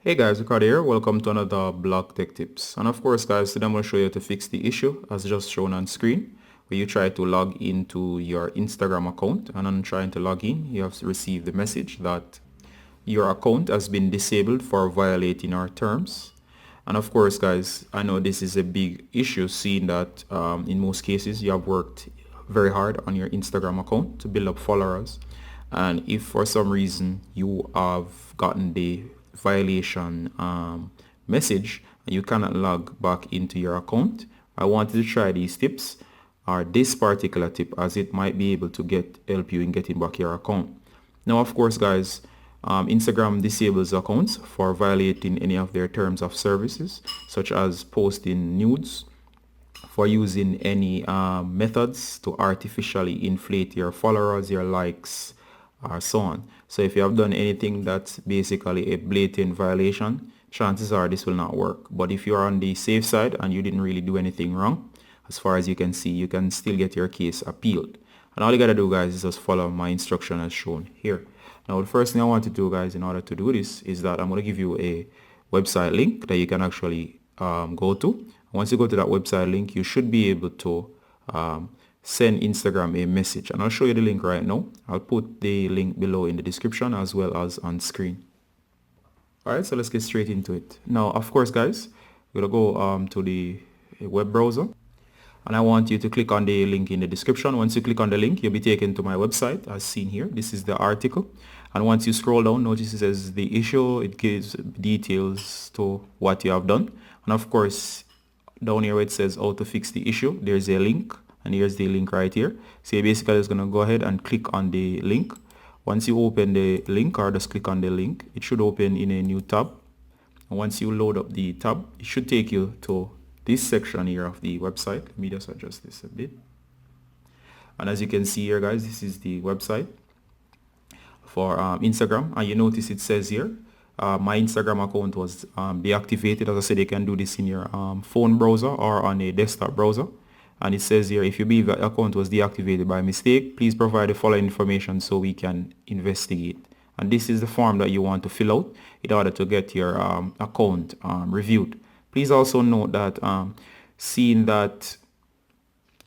Hey guys, Ricardo here. Welcome to another Blog Tech Tips. And of course guys, today I'm going to show you how to fix the issue as just shown on screen, where you try to log into your Instagram account, and on trying to log in, you have received the message that your account has been disabled for violating our terms. And of course guys, I know this is a big issue, seeing that in most cases you have worked very hard on your Instagram account to build up followers, and if for some reason you have gotten the violation message and you cannot log back into your account, I wanted to try these tips, or this particular tip, as it might be able to help you in getting back your account. Now of course guys, Instagram disables accounts for violating any of their terms of services, such as posting nudes, for using any methods to artificially inflate your followers, your likes, or so on. So if you have done anything that's basically a blatant violation, chances are this will not work. But if you're on the safe side and you didn't really do anything wrong, as far as you can see, you can still get your case appealed. And all you gotta do guys is just follow my instruction as shown here. Now the first thing I want to do guys, in order to do this, is that I'm going to give you a website link that you can actually go to. Once you go to that website link, you should be able to send Instagram a message, and I'll show you the link right now. I'll put the link below in the description as well as on screen. Alright, so let's get straight into it. Now of course guys, we're gonna go to the web browser, and I want you to click on the link in the description. Once you click on the link, you'll be taken to my website as seen here. This is the article, and once you scroll down, notice it says the issue. It gives details to what you have done, and of course down here where it says how to fix the issue, there's a link, and here's the link right here. So you're basically just going to go ahead and click on the link. Once you open the link, or just click on the link, it should open in a new tab, and once you load up the tab, it should take you to this section here of the website. Let me just adjust this a bit. And as you can see here guys, this is the website for Instagram, and you notice it says here my Instagram account was deactivated. As I said, you can do this in your phone browser or on a desktop browser. And it says here, if you believe that your account was deactivated by mistake, please provide the following information so we can investigate. And this is the form that you want to fill out in order to get your account reviewed. Please also note that seeing that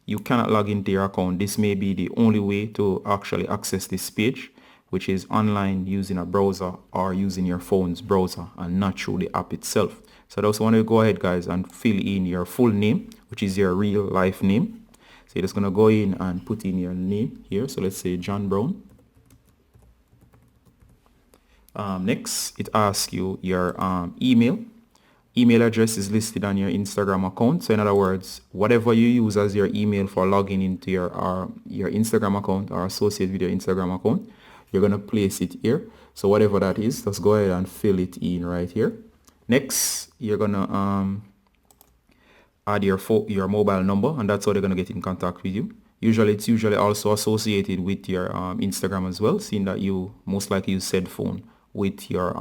you cannot log into your account, this may be the only way to actually access this page, which is online using a browser or using your phone's browser and not through the app itself. So I also want to go ahead guys and fill in your full name, which is your real life name. So you're just going to go in and put in your name here. So let's say John Brown. Next, it asks you your email. Email address is listed on your Instagram account. So in other words, whatever you use as your email for logging into your Instagram account or associated with your Instagram account, you're going to place it here. So whatever that is, just go ahead and fill it in right here. Next, you're going to add your mobile number, and that's how they're going to get in contact with you. It's usually also associated with your Instagram as well, seeing that you most likely use said phone with your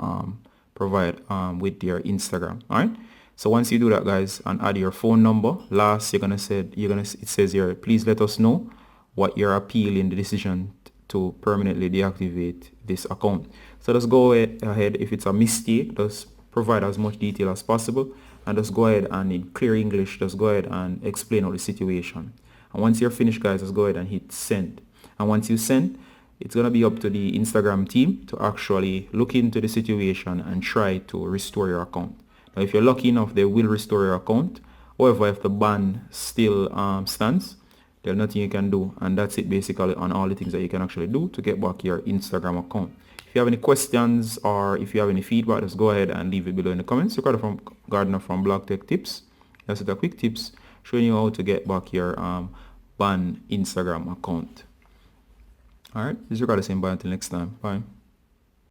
with your Instagram. All right, so once you do that guys and add your phone number, last it says here, please let us know what you're appealing the decision to permanently deactivate this account. So just go ahead, if it's a mistake, just provide as much detail as possible, and just go ahead and in clear English, just go ahead and explain all the situation. And once you're finished guys, just go ahead and hit send. And once you send, it's going to be up to the Instagram team to actually look into the situation and try to restore your account. Now if you're lucky enough, they will restore your account. However, if the ban still stands, there's nothing you can do, and that's it basically on all the things that you can actually do to get back your Instagram account. If you have any questions or if you have any feedback, just go ahead and leave it below in the comments. Ricardo Gardner from Blog Tech Tips. That's the quick tips showing you how to get back your banned Instagram account. Alright, this is Ricardo saying bye until next time. Bye.